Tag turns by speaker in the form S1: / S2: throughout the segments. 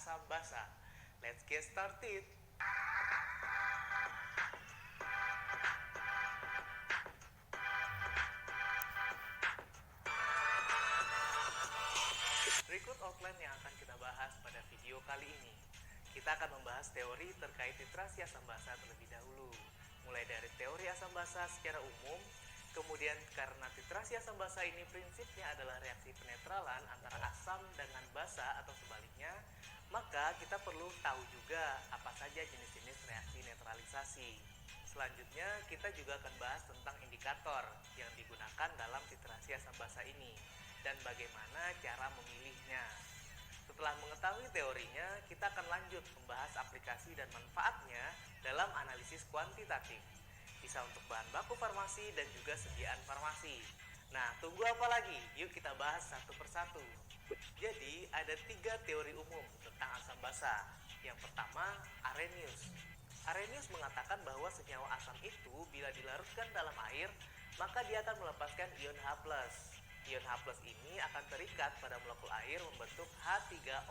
S1: asam basa. Let's get started. Berikut outline yang akan kita bahas pada video kali ini. Kita akan membahas teori terkait titrasi asam basa terlebih dahulu. Mulai dari teori asam basa secara umum, kemudian karena titrasi asam basa ini prinsipnya adalah reaksi penetralan antara asam dengan basa atau sebaliknya, maka kita perlu tahu juga apa saja jenis-jenis reaksi netralisasi. Selanjutnya kita juga akan bahas tentang indikator yang digunakan dalam titrasi asam basa ini dan bagaimana cara memilihnya. Setelah mengetahui teorinya, kita akan lanjut membahas aplikasi dan manfaatnya dalam analisis kuantitatif. Bisa untuk bahan baku farmasi dan juga sediaan farmasi. Nah, tunggu apa lagi? Yuk kita bahas satu persatu. Jadi, ada 3 teori umum tentang asam basa. Yang pertama, Arrhenius. Arrhenius mengatakan bahwa senyawa asam itu bila dilarutkan dalam air, maka dia akan melepaskan ion H+. Ion H+ ini akan terikat pada molekul air membentuk H3O+.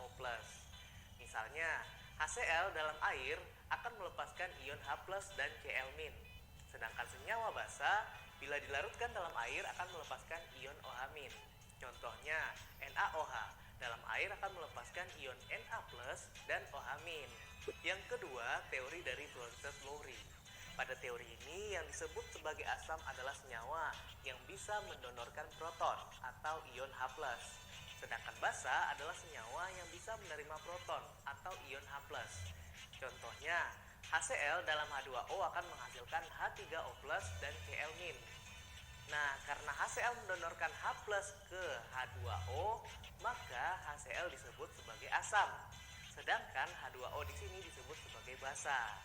S1: Misalnya, HCl dalam air akan melepaskan ion H+ dan Cl-. Sedangkan senyawa basa bila dilarutkan dalam air akan melepaskan ion OH-. Contohnya, NaOH dalam air akan melepaskan ion Na+ dan OH-. Yang kedua, teori dari Bronsted-Lowry. Pada teori ini yang disebut sebagai asam adalah senyawa yang bisa mendonorkan proton atau ion H+. Sedangkan basa adalah senyawa yang bisa menerima proton atau ion H+. Contohnya, HCl dalam H2O akan menghasilkan H3O+ dan Cl-. Nah, karena HCl mendonorkan H+ ke H2O, maka HCl disebut sebagai asam. Sedangkan H2O di sini disebut sebagai basa.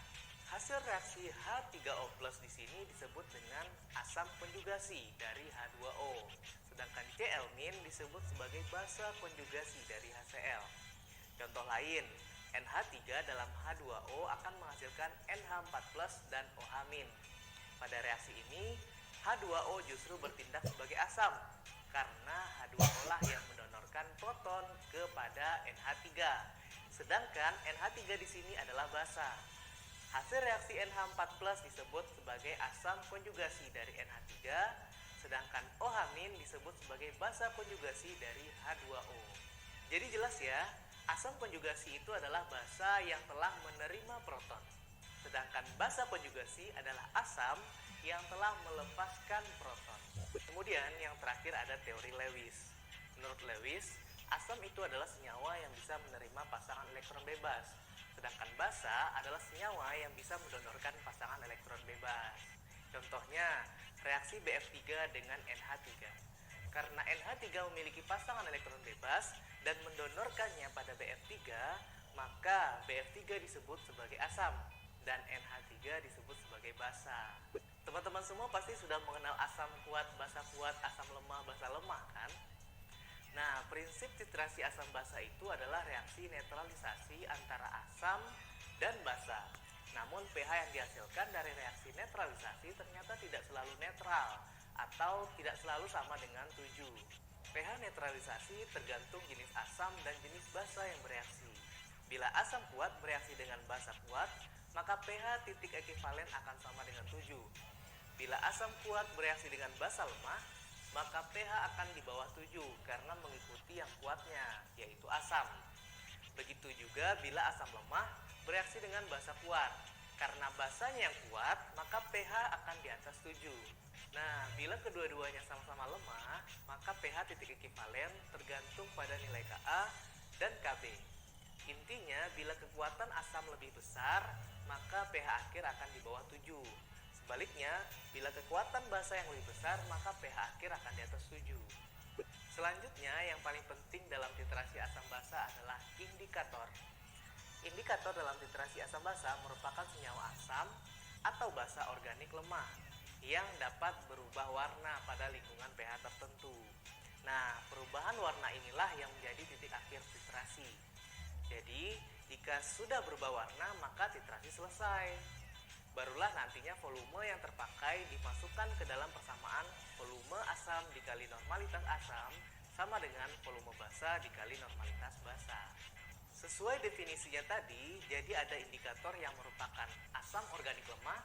S1: Hasil reaksi H3O+ di sini disebut dengan asam konjugasi dari H2O. Sedangkan Cl- disebut sebagai basa konjugasi dari HCl. Contoh lain, NH3 dalam H2O akan menghasilkan NH4+ dan OH-. Pada reaksi ini, H2O justru bertindak sebagai asam karena H2O lah yang mendonorkan proton kepada NH3. Sedangkan NH3 di sini adalah basa. Hasil reaksi NH4+ disebut sebagai asam konjugasi dari NH3, sedangkan OH- disebut sebagai basa konjugasi dari H2O. Jadi jelas ya, asam konjugasi itu adalah basa yang telah menerima proton. Sedangkan basa konjugasi adalah asam yang telah melepaskan proton. Kemudian yang terakhir ada teori Lewis. Menurut Lewis, asam itu adalah senyawa yang bisa menerima pasangan elektron bebas. Sedangkan basa adalah senyawa yang bisa mendonorkan pasangan elektron bebas. Contohnya, reaksi BF3 dengan NH3. Karena NH3 memiliki pasangan elektron bebas dan mendonorkannya pada BF3, maka BF3 disebut sebagai asam dan NH3 disebut sebagai basa. Teman-teman semua pasti sudah mengenal asam kuat, basa kuat, asam lemah, basa lemah kan? Nah, prinsip titrasi asam basa itu adalah reaksi netralisasi antara asam dan basa. Namun pH yang dihasilkan dari reaksi netralisasi ternyata tidak selalu netral atau tidak selalu sama dengan 7. pH netralisasi tergantung jenis asam dan jenis basa yang bereaksi. Bila asam kuat bereaksi dengan basa kuat, maka pH titik ekivalen akan sama dengan 7. Bila asam kuat bereaksi dengan basa lemah, maka pH akan di bawah 7 karena mengikuti yang kuatnya, yaitu asam. Begitu juga bila asam lemah bereaksi dengan basa kuat. Karena basanya yang kuat, maka pH akan di atas 7. Nah, bila kedua-duanya sama-sama lemah, maka pH titik ekivalen tergantung pada nilai Ka dan Kb. Intinya, bila kekuatan asam lebih besar, maka pH akhir akan di bawah 7. Sebaliknya, bila kekuatan basa yang lebih besar, maka pH akhir akan di atas 7. Selanjutnya, yang paling penting dalam titrasi asam basa adalah indikator. Indikator dalam titrasi asam basa merupakan senyawa asam atau basa organik lemah yang dapat berubah warna pada lingkungan pH tertentu. Nah, perubahan warna inilah yang menjadi titik akhir titrasi. Jadi, jika sudah berubah warna, maka titrasi selesai. Barulah nantinya volume yang terpakai dimasukkan ke dalam persamaan volume asam dikali normalitas asam sama dengan volume basa dikali normalitas basa. Sesuai definisinya tadi, jadi ada indikator yang merupakan asam organik lemah,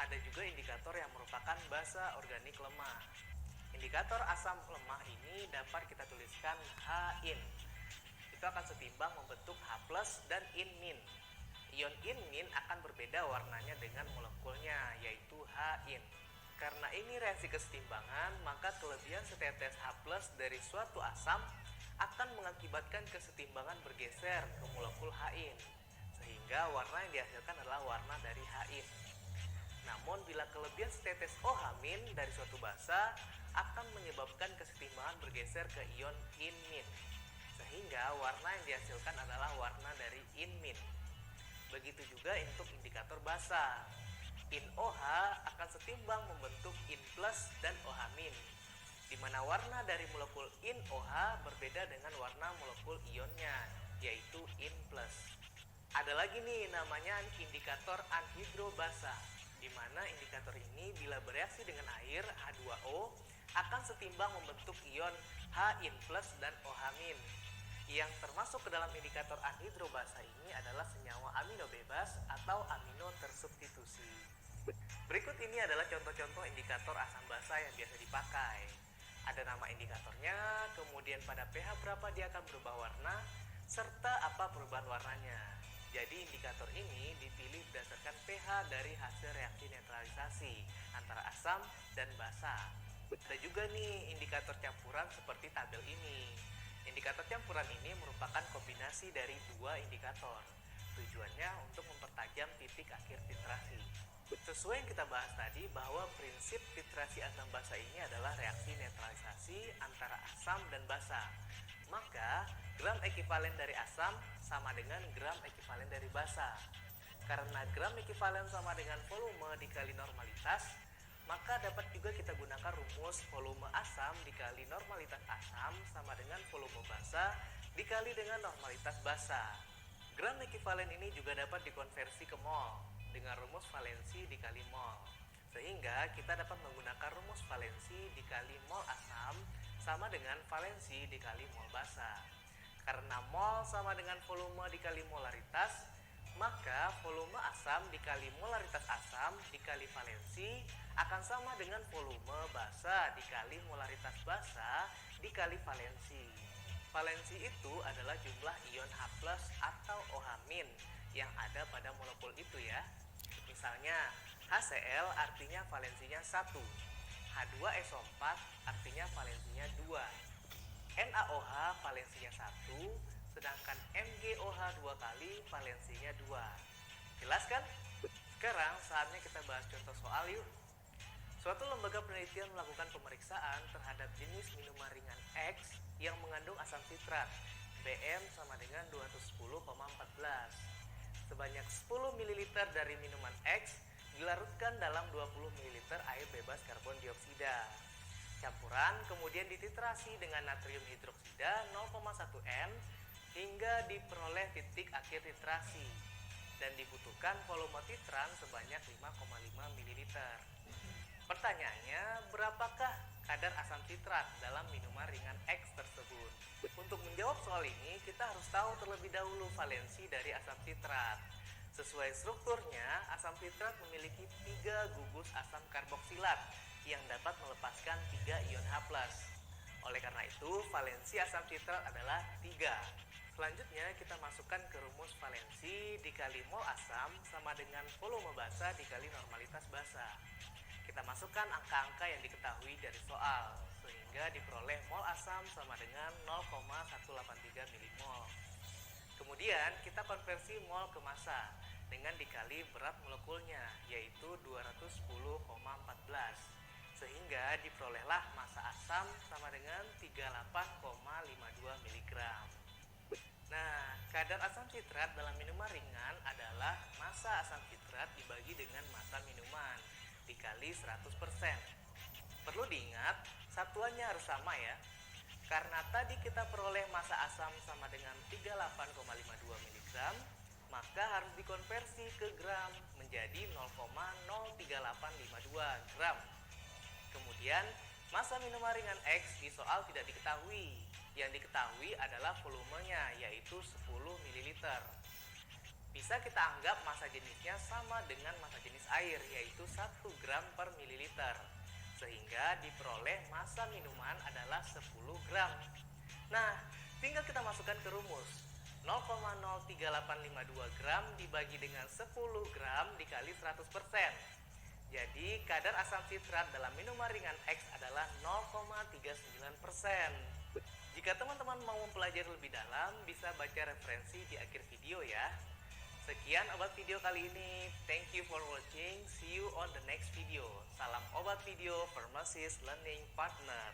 S1: ada juga indikator yang merupakan basa organik lemah. Indikator asam lemah ini dapat kita tuliskan H-in. Itu akan setimbang membentuk H+ dan in-min. Ion in-min akan berbeda warnanya dengan molekulnya, yaitu H-in. Karena ini reaksi kesetimbangan, maka kelebihan setetes H+ dari suatu asam akan mengakibatkan kesetimbangan bergeser ke molekul H-in, sehingga warna yang dihasilkan adalah warna dari H-in. Namun bila kelebihan setetes OH- dari suatu basa akan menyebabkan kesetimbangan bergeser ke ion in-min, sehingga warna yang dihasilkan adalah warna dari in-min. Begitu juga untuk indikator basa. In-OH akan setimbang membentuk in+ dan OH-, di mana warna dari molekul in-OH berbeda dengan warna molekul ionnya, yaitu in+. Ada lagi nih namanya indikator anhidrobasa, di mana indikator ini bila bereaksi dengan air H2O akan setimbang membentuk ion H-in+ dan OH-. Yang termasuk ke dalam indikator anhidrobasa ini adalah senyawa amino bebas atau amino tersubstitusi. Berikut ini adalah contoh-contoh indikator asam basa yang biasa dipakai. Ada nama indikatornya, kemudian pada pH berapa dia akan berubah warna, serta apa perubahan warnanya. Jadi indikator ini dipilih berdasarkan pH dari hasil reaksi netralisasi antara asam dan basa. Ada juga nih indikator campuran seperti tabel ini. Indikator campuran ini merupakan kombinasi dari dua indikator. Tujuannya untuk mempertajam titik akhir titrasi. Sesuai yang kita bahas tadi bahwa prinsip titrasi asam basa ini adalah reaksi netralisasi antara asam dan basa. Maka gram ekivalen dari asam sama dengan gram ekivalen dari basa. Karena gram ekivalen sama dengan volume dikali normalitas, maka dapat juga kita gunakan rumus volume asam dikali normalitas asam sama dengan volume basa dikali dengan normalitas basa. Gram ekivalen ini juga dapat dikonversi ke mol dengan rumus valensi dikali mol. Sehingga kita dapat menggunakan rumus valensi dikali mol asam sama dengan valensi dikali mol basa. Karena mol sama dengan volume dikali molaritas, maka volume asam dikali molaritas asam dikali valensi akan sama dengan volume basa dikali molaritas basa dikali valensi. Valensi itu adalah jumlah ion H+ atau OH- yang ada pada molekul itu ya. Misalnya HCl artinya valensinya 1, H2SO4 artinya valensinya 2, NaOH valensinya 1, sedangkan MgOH 2 kali valensinya 2. Jelas kan? Sekarang saatnya kita bahas contoh soal yuk. Suatu lembaga penelitian melakukan pemeriksaan terhadap jenis minuman ringan X yang mengandung asam sitrat Bm sama dengan 210,14. Sebanyak 10 ml dari minuman X dilarutkan dalam 20 ml air bebas karbon dioksida. Campuran kemudian dititrasi dengan natrium hidroksida 0,1 N hingga diperoleh titik akhir titrasi dan dibutuhkan volume titran sebanyak 5,5 ml. Pertanyaannya, berapakah kadar asam sitrat dalam minuman ringan X tersebut? Untuk menjawab soal ini, kita harus tahu terlebih dahulu valensi dari asam sitrat. Sesuai strukturnya, asam sitrat memiliki 3 gugus asam karboksilat yang dapat melepaskan 3 ion H+. Oleh karena itu, valensi asam sitrat adalah 3. Selanjutnya, kita masukkan ke rumus valensi dikali mol asam sama dengan volume basa dikali normalitas basa. Kita masukkan angka-angka yang diketahui dari soal, sehingga diperoleh mol asam sama dengan 0,183 milimol. Kemudian kita konversi mol ke massa dengan dikali berat molekulnya, yaitu 210,14. Sehingga diperolehlah massa asam sama dengan 38,52 mg. Nah, kadar asam sitrat dalam minuman ringan adalah massa asam sitrat dibagi dengan massa minuman dikali 100%. Perlu diingat, satuannya harus sama ya. Karena tadi kita peroleh massa asam sama dengan 38,52 mg, maka harus dikonversi ke gram menjadi 0,03852 gram. Kemudian, massa minuman ringan X di soal tidak diketahui. Yang diketahui adalah volumenya, yaitu 10 ml. ml. Bisa kita anggap massa jenisnya sama dengan massa jenis air, yaitu 1 gram per mililiter. Sehingga diperoleh massa minuman adalah 10 gram. Nah, tinggal kita masukkan ke rumus. 0,03852 gram dibagi dengan 10 gram dikali 100%. Jadi, kadar asam sitrat dalam minuman ringan X adalah 0,39%. Jika teman-teman mau mempelajari lebih dalam, bisa baca referensi di akhir video ya. Sekian obat video kali ini. Thank you for watching. See you on the next video. Salam obat video Pharmacist Learning Partner.